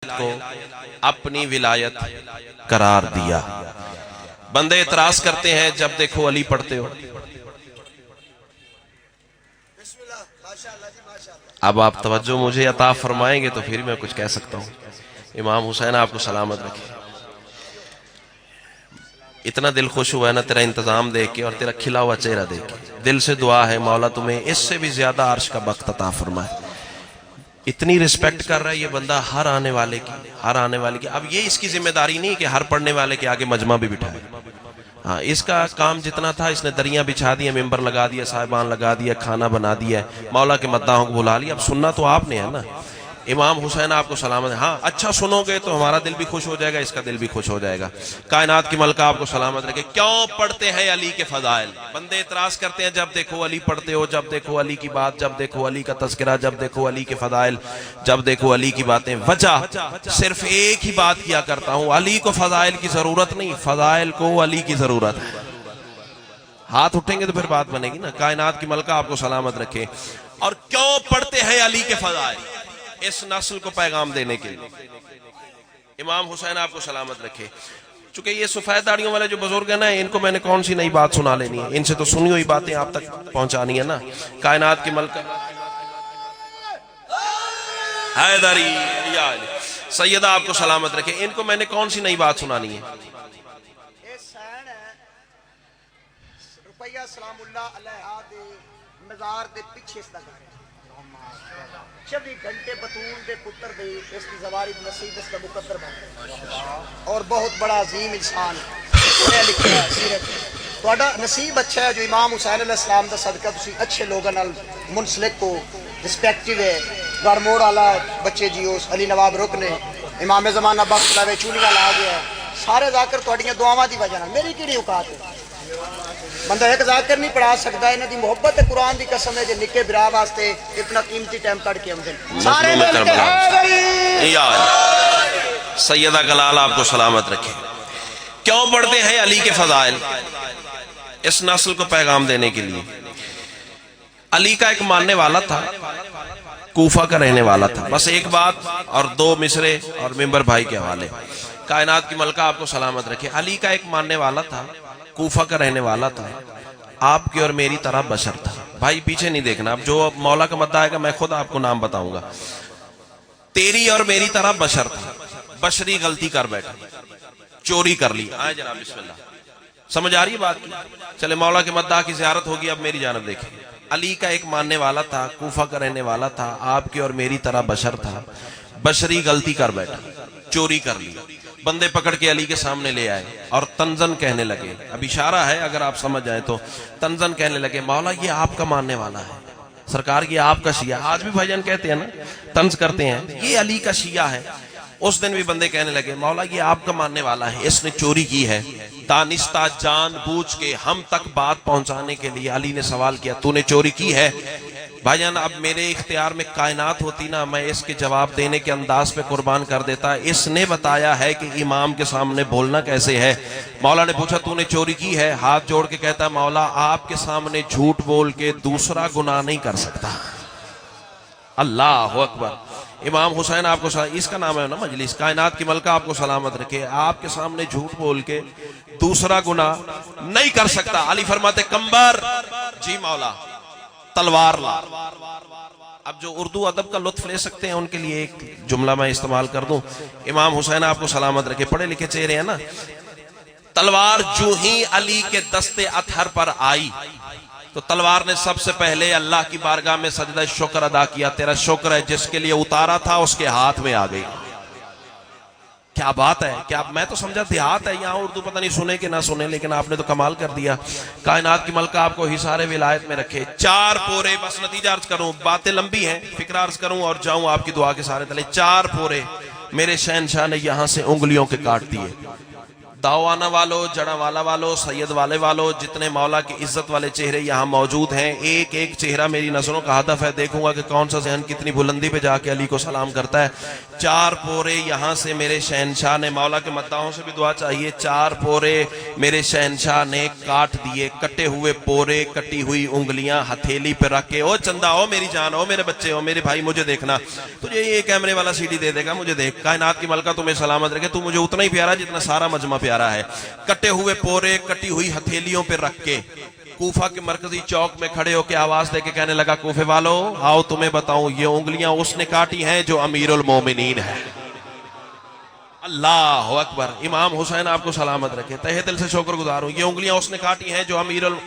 کو اپنی ولایت قرار دیا۔ بندے اعتراض کرتے ہیں جب دیکھو علی پڑھتے ہو۔ اب آپ توجہ مجھے عطا فرمائیں گے تو پھر میں کچھ کہہ سکتا ہوں۔ امام حسین آپ کو سلامت رکھے۔ اتنا دل خوش ہوا ہے نا تیرا انتظام دیکھ کے اور تیرا کھلا ہوا چہرہ دیکھ کے، دل سے دعا ہے مولا تمہیں اس سے بھی زیادہ عرش کا بخت عطا فرمائے۔ اتنی رسپیکٹ کر رہا ہے یہ بندہ ہر آنے والے کی۔ اب یہ اس کی ذمہ داری نہیں کہ ہر پڑھنے والے کے آگے مجمع بھی بٹھائے۔ ہاں، اس کا کام جتنا تھا اس نے دریاں بچھا دیا، ممبر لگا دیا، صاحبان لگا دیا، کھانا بنا دیا، مولا کے مداحوں کو بلا لیا۔ اب سننا تو آپ نے ہے نا۔ امام حسین آپ کو سلامت ہے۔ ہاں اچھا سنو گے تو ہمارا دل بھی خوش ہو جائے گا، اس کا دل بھی خوش ہو جائے گا۔ کائنات کی ملکہ آپ کو سلامت رکھے۔ کیوں پڑھتے ہیں علی کے فضائل؟ بندے اعتراض کرتے ہیں جب دیکھو علی پڑھتے ہو، جب دیکھو علی کی بات، جب دیکھو علی کا تذکرہ، جب دیکھو علی کے فضائل، جب دیکھو علی کی باتیں۔ وجہ صرف ایک ہی بات کیا کرتا ہوں، علی کو فضائل کی ضرورت نہیں، فضائل کو علی کی ضرورت ہے۔ ہاتھ اٹھیں گے تو پھر بات بنے گی نا۔ کائنات کی ملکہ آپ کو سلامت رکھے۔ اور کیوں پڑھتے ہیں علی کے فضائل؟ اس نسل کو پیغام دینے کے لیے۔ امام حسین آپ کو سلامت رکھے۔ چونکہ یہ سفید داڑیوں والے جو بزرگ ہیں نا، ان کو میں نے کون سی نئی بات سنا لینی ہے؟ ان سے تو سنی ہوئی باتیں آپ تک پہنچانی ہے نا۔ کائنات کی ملکہ حیدری یا علی سیدہ آپ کو سلامت رکھے۔ ان کو میں نے کون سی نئی بات سنانی ہے؟ روپیہ سلام اللہ علیہ دے مزار دے پیچھے اس دا گھر 24 گھنٹے بطول دے پتر دے اس کی زواری نصیب اس کا مقدر بن اور بہت بڑا عظیم انسان پڑھا لکھا سیرت تہاڈا نصیب اچھا ہے جو امام حسین علیہ السلام دا صدقہ تسی اچھے لوگوں نال منسلک ہو، رسپیکٹیو ہے۔ گڑ موڑ والا بچے جیوس علی نواب رکن امام زمانہ بخت لاوے چولی والا آ گیا، سارے ذاکر تہاڈیاں دعاواں دی وجہ نال۔ میری کیڑی اوقات ہے؟ بندہ ایک ذاکر نہیں پڑھا سکتا، انہاں دی محبت ہے، قرآن دی قسم ہے، جو نکے برا واسطے اتنا قیمتی ٹائم کٹ کے آمدن سارے مل کے سیدہ کلال آپ کو سلامت رکھے۔ کیوں پڑھتے ہیں علی کے فضائل؟ اس نسل کو پیغام دینے کے لیے۔ علی کا ایک ماننے والا تھا، کوفہ کا رہنے والا تھا۔ بس ایک بات اور دو مصرے اور ممبر بھائی کے حوالے۔ کائنات کی ملکہ آپ کو سلامت رکھے۔ علی کا ایک ماننے والا تھا، کوفہ کا رہنے والا تھا، آپ کی اور میری طرح بشر تھا۔ بھائی پیچھے نہیں دیکھنا، اب جو مولا کا مدعا آئے گا میں خود آپ کو نام بتاؤں گا۔ تیری اور میری طرح بشر تھا، بشری غلطی کر بیٹھا، چوری کر لی۔ آئے جناب بسم اللہ، سمجھ آ رہی ہے بات کی؟ چلے مولا کے مدعا کی زیارت ہوگی، اب میری جانب دیکھیں۔ علی کا ایک ماننے والا تھا، کوفہ کا رہنے والا تھا، آپ کی اور میری طرح بشر تھا، بشری غلطی کر بیٹھا، چوری کر لی۔ بندے پکڑ کے علی کے سامنے لے آئے اور تنزن کہنے لگے، اب اشارہ ہے اگر آپ سمجھ جائیں تو، تنزن کہنے لگے مولا یہ آپ کا ماننے والا ہے، سرکار یہ آپ کا شیعہ۔ آج بھی بھائی جان کہتے ہیں نا، طنز کرتے ہیں، یہ علی کا شیعہ ہے۔ اس دن بھی بندے کہنے لگے مولا یہ آپ کا ماننے والا ہے، اس نے چوری کی ہے۔ دانستہ جان بوجھ کے ہم تک بات پہنچانے کے لیے علی نے سوال کیا تو نے چوری کی ہے؟ بھائی جان اب میرے اختیار میں کائنات ہوتی نا، میں اس کے جواب دینے کے انداز پہ قربان کر دیتا۔ اس نے بتایا ہے کہ امام کے سامنے بولنا کیسے ہے۔ مولا نے پوچھا تو نے چوری کی ہے؟ ہاتھ جوڑ کے کہتا ہے مولا آپ کے سامنے جھوٹ بول کے دوسرا گناہ نہیں کر سکتا۔ اللہ اکبر۔ امام حسین آپ کو اس کا نام ہے نا مجلس، کائنات کی ملکہ آپ کو سلامت رکھے، آپ کے سامنے جھوٹ بول کے دوسرا گناہ نہیں کر سکتا۔ علی فرماتے کمبر جی مولا تلوار لا۔ اب جو اردو ادب کا لطف لے سکتے ہیں ان کے لیے ایک جملہ میں استعمال کر دوں۔ امام حسین آپ کو سلامت رکھے، پڑھے لکھے چہرے ہیں نا۔ تلوار جو ہی علی کے دستے اطہر پر آئی تو تلوار نے سب سے پہلے اللہ کی بارگاہ میں سجدہ شکر ادا کیا، تیرا شکر ہے جس کے لیے اتارا تھا اس کے ہاتھ میں آ گئی۔ کیا بات ہے! کیا میں تو سمجھا دیہات ہے یہاں اردو پتہ نہیں سنے کہ نہ سنے، لیکن آپ نے تو کمال کر دیا۔ کائنات کی ملکہ آپ کو حصار ولایت میں رکھے۔ 4 پورے، بس نتیجہ عرض کروں، باتیں لمبی ہیں، فکر عرض کروں اور جاؤں آپ کی دعا کے سارے تلے۔ 4 پورے میرے شہنشاہ نے یہاں سے انگلیوں کے کاٹ دیے، दावाना वालों, जड़ा वाला वालों, सैयद वाले वालों, जितने मौला की इज्जत वाले चेहरे यहाँ मौजूद हैं, एक एक चेहरा मेरी नजरों का हदफ है। देखूंगा कि कौन सा जहन कितनी बुलंदी पे जाके अली को सलाम करता है। 4 पोरे यहाँ से मेरे शहनशाह ने, मौला के मद्दाहों से भी दुआ चाहिए, 4 पोरे मेरे शहनशाह ने काट दिए। कटे हुए पोरे, कटी हुई उंगलियां हथेली पे रख के, ओ चंदा, ओ मेरी जान, ओ मेरे बच्चे, ओ मेरे भाई, मुझे देखना, तुझे ये कैमरे वाला सीडी दे देगा, मुझे देख, कायनात की मलका तुम्हें सलामत रखे, तू मुझे उतना ही प्यारा जितना सारा मजमा प्यारा है। कटे हुए पोरे, कटी हुई हथेलियों पे रख के कूफा के मरकजी चौक में खड़े होकर आवाज देके कहने लगा, कूफे वालों आओ तुम्हें बताऊं, ये उंगलियां उसने काटी हैं जो अमीरुल मोमिनीन है। अल्लाह अकबर। इमाम हुसैन आपको सलामत रखे, तहे दिल से शुक्रगुजार हूं। ये उंगलियां उसने काटी हैं जो अमीरुल,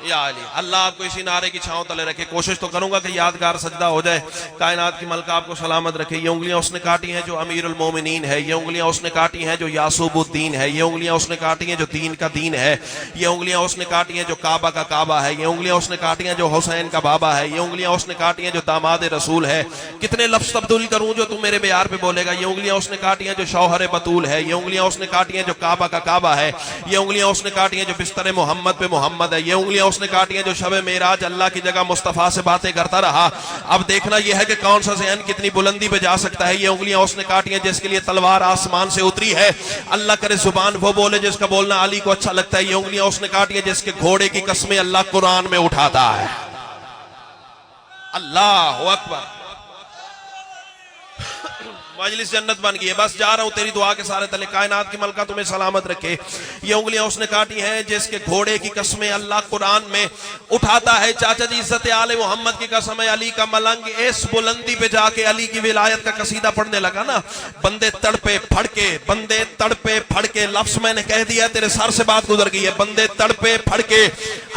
या अली, अल्लाह आपको इसी नारे की छांव तले रखे। कोशिश तो करूंगा कि यादगार सजदा हो जाए। कायनात की मलका आपको सलामत रखे। ये उंगलियां उसने काटी हैं जो अमीरुल मोमिनीन है, ये उंगलियां उसने काटी हैं जो यासूबुद्दीन है, ये उंगलियां उसने काटी हैं जो दीन का दीन है, ये उंगलियां उसने काटी हैं जो काबा का काबा है, ये उंगलियां उसने काटी हैं जो हुसैन का बाबा है, ये उंगलियां उसने काटी हैं जो दामाद रसूल है। कितने लफ्ज तब्दील करूं जो तुम मेरे बेयार पे बोलेगा। ये उंगलियां उसने काटी हैं जो शौहर बतूल है, ये उंगलियां उसने काटी हैं जो काबा का काबा है, ये उंगलियां उसने काटी हैं जो बिस्तर मोहम्मद पे मोहम्मद है, ये उंगलियां उसने काटी हैं जो शब मेराज अल्लाह की जगह मुस्तफा से बातें करता रहा। अब देखना यह है कि कौन सा ज़हन कितनी बुलंदी पे जा सकता है। ये उंगलियां उसने काटी हैं जिसके लिए तलवार आसमान से उतरी है। अल्लाह करे जुबान वो बोले जिसका बोलना अली को अच्छा लगता है। ये उंगलियां उसने काटी हैं जिसके घोड़े की कस्में अल्लाह कुरान में उठाता है। अल्लाह अकबर। मजलिस जन्नत बन गई है। बस जा रहा हूं तेरी दुआ के सारे तले। कायनात की मलका तुम्हें सलामत रखे। ये उंगलियां उसने काटी हैं जिसके घोड़े की कसमें अल्लाह कुरान में उठाता है। चाचा जी, इज्जत आले मोहम्मद की कसम है, अली का मलंग इस बुलंदी पे जाके अली की विलायत का कसीदा पढ़ने लगा ना, बंदे तड़पे फड़के, बंदे तड़पे फड़के, लफ्ज मैंने कह दिया, तेरे सर से बात गुजर गई है। बंदे तड़पे फड़के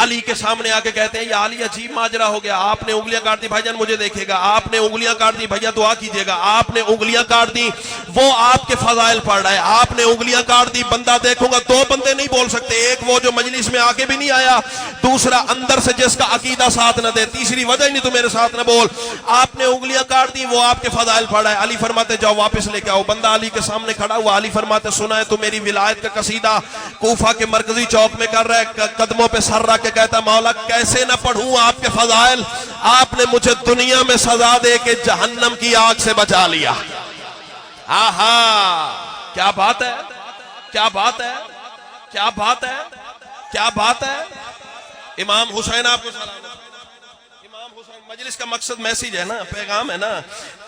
अली के सामने आके कहते हैं, या अली अजीब माजरा हो गया, आपने उंगलियां काट दी, भाईजान मुझे देखेगा, आपने उंगलियां काट दी, भैया दुआ कीजिएगा, आपने उंगलियां काट दी, वो आपके फजाइल पढ़ रहा है, आपने उंगलियां काट दी, बंदा देखूंगा। 2 बंदे नहीं बोल सकते, एक वो जो मजलिस में आके भी नहीं आया, दूसरा अंदर से जिसका अकीदा साथ न दे, तीसरी वजह ही नहीं, तू मेरे साथ न बोल। आपने उंगलियां काट दी, वो आपके फजाइल पढ़ रहा है। अली फरमाते जाओ वापस लेके आओ। बंदा अली के सामने खड़ा हुआ, अली फरमाते सुना है तू मेरी विलायत का कसीदा कूफा के मरकजी चौक में कर रहा है। कदमों पे सर रख के कहता मौला कैसे न पढ़ूं आपके फजाइल, आपने मुझे दुनिया में सजा दे के जहन्नम की आग से बचा लिया। आहा, क्या बात है, क्या बात है, क्या बात है, क्या बात है। इमाम हुसैन आपको सलाम। इमाम हुसैन, मजलिस का मकसद मैसेज है ना, पैगाम है ना।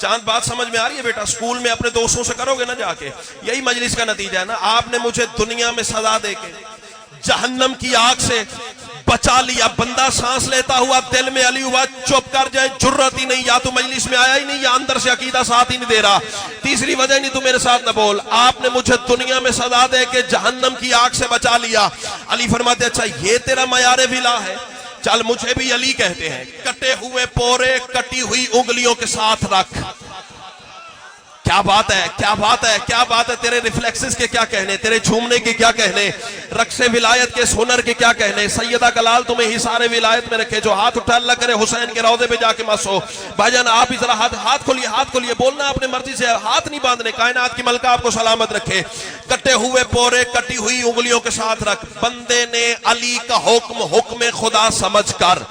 चांद बात समझ में आ रही है बेटा? स्कूल में अपने दोस्तों से करोगे ना जाके, यही मजलिस का नतीजा है ना। आपने मुझे दुनिया में सजा देके जहन्नम की आग से बचा लिया। बंदा सांस लेता हुआ दिल में अली हुआ, चुप कर जाए, जुर्रत ही नहीं, या तो मजलिस में आया ही नहीं, या अंदर से अकीदा साथ ही नहीं दे रहा, तीसरी वजह नहीं, तू मेरे साथ न बोल। आपने मुझे दुनिया में सजा दे के जहन्नम की आग से बचा लिया। अली फरमाते अच्छा ये तेरा मयारे विला है, चल मुझे भी अली कहते हैं। कटे हुए पोरे कटी हुई उंगलियों के साथ रख। क्या बात है, क्या बात है, क्या बात है। तेरे रिफ्लेक्सेस के क्या कहने, तेरे झूमने के क्या कहने, रक्से विलायत के हुनर के क्या कहने। सैयदा कलाल तुम्हें ही सारे विलायत में रखे, जो हाथ उठा अल्लाह करे हुसैन के रौदे पे जाके मसो। भाईजान आप ही जरा हाथ खोलिए, हाथ खोलिए, बोलना अपने मर्जी से, हाथ नहीं बांधने। कायनात की मलका आपको सलामत रखे। कटे हुए पोरे कटी हुई उंगलियों के साथ रख। बंदे ने अली का हुक्म खुदा समझ कर,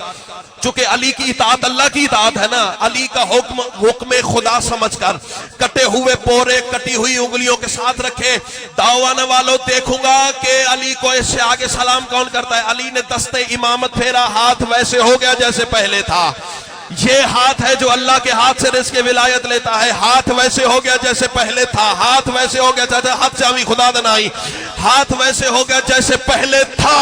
चूंकि अली की इताअत अल्लाह की इताअत है ना, अली का हुक्म खुदा समझ कर कटे हुए पोरे कटी हुई उंगलियों के साथ रखे। दावाने वालों देखूंगा कि अली को इससे आगे सलाम कौन करता है। अली ने दस्ते इमामत फेरा, हाथ वैसे हो गया जैसे पहले था। ये हाथ है जो अल्लाह के हाथ से रिज़्क़ विलायत लेता है, हाथ वैसे हो गया जैसे पहले था, हाथ वैसे हो गया जैसे हाथ जावी खुदा दनाई, हाथ वैसे हो गया जैसे पहले था।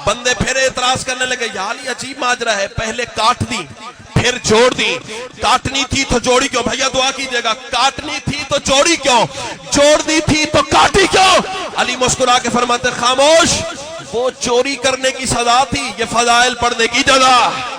बंदे फिर एतराज करने लगे, यार ये अजीब माजरा है, पहले काट दी फिर जोड़ दी, काटनी थी तो जोड़ी क्यों? भैया दुआ कीजिएगा, काटनी थी तो जोड़ी क्यों, जोड़ दी थी तो काटी क्यों? अली मुस्कुरा के फरमाते खामोश, वो चोरी करने की सजा थी, ये फजाइल पढ़ने की जगह।